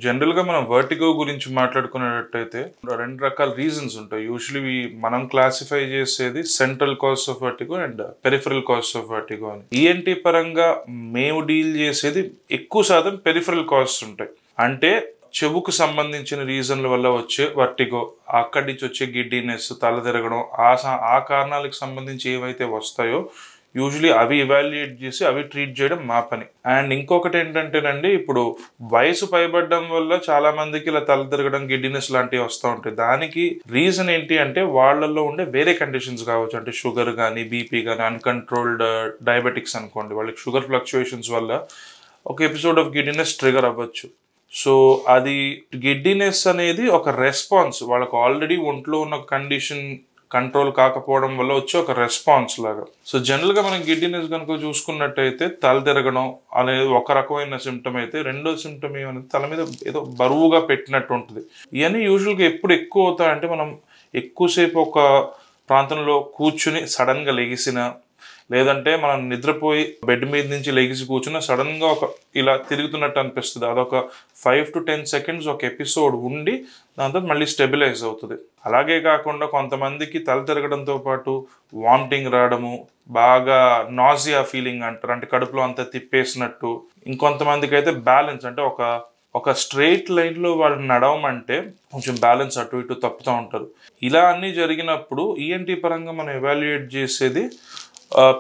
General గా మనం vertigo గురించి మాట్లాడుకునేటట్టయితే రెండు రకాల రీజన్స్ ఉంటాయి. యూజువల్లీ మనం క్లాసిఫై చేసేది central cause of vertigo and peripheral cause of vertigo అని. ఈఎన్టీ పరంగా మేము డీల్ చేసేది ఎక్కువ శాతం పెరిఫరల్ కాజెస్ ఉంటాయి. అంటే చెవుకు సంబంధించిన రీజన్ల వల్ల వచ్చే వర్టిగో, అక్కడి నుంచి వచ్చే గిడ్డీనెస్, తల తిరగడం, ఆ కారణాలకు సంబంధించి ఏవైతే వస్తాయో యూజువలీ అవి ఇవాల్యుయేట్ చేసి అవి ట్రీట్ చేయడం మా పని. అండ్ ఇంకొకటి ఏంటంటేనండి, ఇప్పుడు వయసు పైబడ్డం వల్ల చాలా మందికి ఇలా తల తిరగడం, గిడ్డినెస్ లాంటివి వస్తూ ఉంటాయి. దానికి రీజన్ ఏంటి అంటే వాళ్ళల్లో ఉండే వేరే కండిషన్స్ కావచ్చు. అంటే షుగర్ కానీ, బీపీ కానీ, అన్కంట్రోల్డ్ డయాబెటిక్స్ అనుకోండి, వాళ్ళకి షుగర్ ఫ్లక్చుయేషన్స్ వల్ల ఒక ఎపిసోడ్ ఆఫ్ గిడ్డినెస్ ట్రిగర్ అవ్వచ్చు. సో అది గిడ్డినెస్ అనేది ఒక రెస్పాన్స్, వాళ్ళకు ఆల్రెడీ ఒంట్లో ఉన్న కండిషన్ కంట్రోల్ కాకపోవడం వల్ల వచ్చే ఒక రెస్పాన్స్ లాగా. సో జనరల్గా మనం గిడ్డినెస్ కనుక చూసుకున్నట్టయితే తల తిరగడం అనేది ఒక రకమైన సిమ్టమ్ అయితే, రెండో సిమ్టమ్ ఏమనేది తల మీద ఏదో బరువుగా పెట్టినట్టు ఉంటుంది. ఇవన్నీ యూజువల్గా ఎప్పుడు ఎక్కువ అవుతాయంటే, మనం ఎక్కువసేపు ఒక ప్రాంతంలో కూర్చుని సడన్గా లెగిసిన, లేదంటే మనం నిద్రపోయి బెడ్ మీద నుంచి లెగిసి కూర్చున్న సడన్గా ఒక ఇలా తిరుగుతున్నట్టు అనిపిస్తుంది. అదొక 5 to 10 seconds ఒక ఎపిసోడ్ ఉండి దాంతో మళ్ళీ స్టెబిలైజ్ అవుతుంది. అలాగే కాకుండా కొంతమందికి తల తిరగడంతో పాటు వామిటింగ్ రావడము, బాగా నాజియా ఫీలింగ్ అంటారు, అంటే కడుపులో అంతా తిప్పేసినట్టు. ఇంకొంతమందికి అయితే బ్యాలెన్స్, అంటే ఒక స్ట్రెయిట్ లైన్లో వాళ్ళు నడవమంటే కొంచెం బ్యాలెన్స్ అటు ఇటు తప్పుతూ ఉంటారు. ఇలా అన్నీ జరిగినప్పుడు ఈఎన్టీ పరంగా మనం ఎవాల్యుయేట్ చేసేది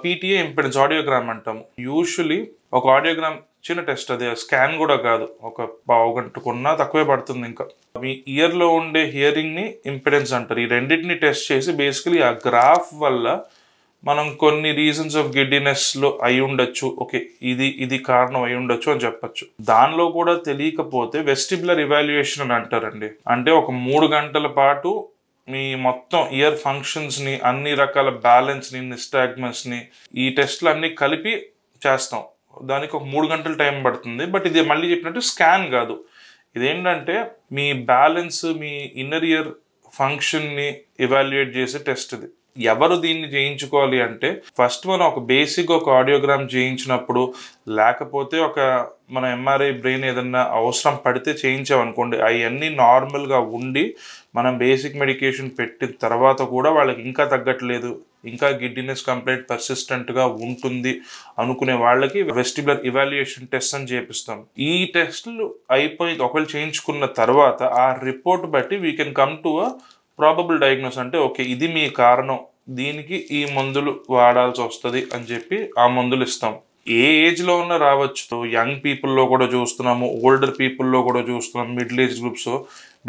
పీటీఏ ఇంపెడెన్స్ ఆడియోగ్రామ్ అంటాము. యూజువలీ ఒక ఆడియోగ్రామ్ చిన్న టెస్ట్, అది స్కాన్ కూడా కాదు, ఒక పావు గంటకున్నా తక్కువే పడుతుంది. ఇంకా మీ ఇయర్లో ఉండే హియరింగ్ని ఇంపెడెన్స్ అంటారు. ఈ రెండింటిని టెస్ట్ చేసి బేసికలీ ఆ గ్రాఫ్ వల్ల మనం కొన్ని రీజన్స్ ఆఫ్ గిడ్డినెస్లో అయి ఉండొచ్చు, ఓకే ఇది కారణం అయి ఉండొచ్చు అని చెప్పచ్చు. దానిలో కూడా తెలియకపోతే వెస్టిబులర్ ఇవాల్యుయేషన్ అని అంటారండి. అంటే ఒక 3 గంటల పాటు మీ మొత్తం ఇయర్ ఫంక్షన్స్ని, అన్ని రకాల బ్యాలెన్స్ని, నిస్టాగ్మస్ని, ఈ టెస్ట్లు అన్నీ కలిపి చేస్తాం. దానికి ఒక 3 గంటల టైం పడుతుంది. బట్ ఇది మళ్ళీ చెప్పినట్టు స్కాన్ కాదు. ఇదేంటంటే మీ బ్యాలెన్స్, మీ ఇన్నర్ ఇయర్ ఫంక్షన్ని ఎవాల్యుయేట్ చేసే టెస్ట్ ఇది. ఎవరు దీన్ని చేయించుకోవాలి అంటే, ఫస్ట్ మనం ఒక బేసిక్ ఒక ఆడియోగ్రామ్ చేయించినప్పుడు, లేకపోతే ఒక మన ఎంఆర్ఐ బ్రెయిన్ ఏదన్నా అవసరం పడితే చేయించామనుకోండి, అవన్నీ నార్మల్గా ఉండి మనం బేసిక్ మెడికేషన్ పెట్టిన తర్వాత కూడా వాళ్ళకి ఇంకా తగ్గట్లేదు, ఇంకా గిడ్డినెస్ కంప్లైంట్ పర్సిస్టెంట్గా ఉంటుంది అనుకునే వాళ్ళకి వెస్టిబులర్ ఇవాల్యుయేషన్ టెస్ట్ అని చేపిస్తాం. ఈ టెస్టులు అయిపోయి ఒకవేళ చేయించుకున్న తర్వాత ఆ రిపోర్ట్ బట్టి we can come to a probable diagnose. అంటే ఓకే ఇది మీ కారణం, దీనికి ఈ మందులు వాడాల్సి వస్తుంది అని చెప్పి ఆ మందులు ఇస్తాం. ఏ ఏజ్లో ఉన్నా రావచ్చు. యంగ్ పీపుల్లో కూడా చూస్తున్నాము, ఓల్డర్ పీపుల్లో కూడా చూస్తున్నాం, మిడిల్ ఏజ్ గ్రూప్స్.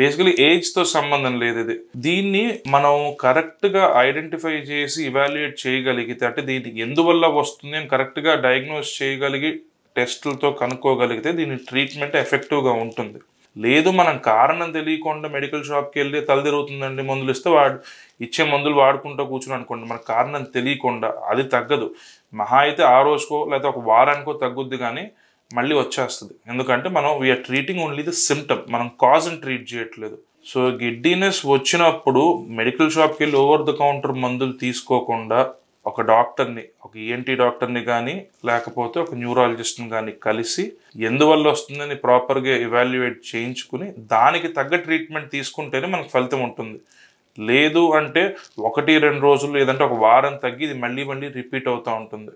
బేసికలీ ఏజ్తో సంబంధం లేదు ఇది. దీన్ని మనం కరెక్ట్గా ఐడెంటిఫై చేసి ఇవాల్యుయేట్ చేయగలిగితే, అంటే దీనికి ఎందువల్ల వస్తుంది అని కరెక్ట్గా డయాగ్నోస్ చేయగలిగి టెస్టులతో కనుక్కోగలిగితే దీని ట్రీట్మెంట్ ఎఫెక్టివ్గా ఉంటుంది. లేదు మనం కారణం తెలియకుండా మెడికల్ షాప్కి వెళ్ళి తల తిరుగుతుందండి మందులు ఇస్తే ఇచ్చే మందులు వాడుకుంటూ కూర్చుని అనుకోండి, మనకు కారణం తెలియకుండా అది తగ్గదు. మహా అయితే ఆ రోజుకో లేదా ఒక వారానికో తగ్గుద్ది, కానీ మళ్ళీ వచ్చేస్తుంది. ఎందుకంటే మనం we are treating only the symptom, మనం కాజ్ని ట్రీట్ చేయట్లేదు. సో గిడ్డినెస్ వచ్చినప్పుడు మెడికల్ షాప్కి వెళ్ళి ఓవర్ ద కౌంటర్ మందులు తీసుకోకుండా ఒక డాక్టర్ని, ఒక ఈఎన్టీ డాక్టర్ని కానీ లేకపోతే ఒక న్యూరాలజిస్ట్ని కానీ కలిసి ఎందువల్ల వస్తుందని ప్రాపర్గా ఇవాల్యుయేట్ చేయించుకుని దానికి తగ్గ ట్రీట్మెంట్ తీసుకుంటేనే మనకు ఫలితం ఉంటుంది. లేదు అంటే 1-2 రోజులు లేదంటే ఒక వారం తగ్గి ఇది మళ్ళీ రిపీట్ అవుతూ ఉంటుంది.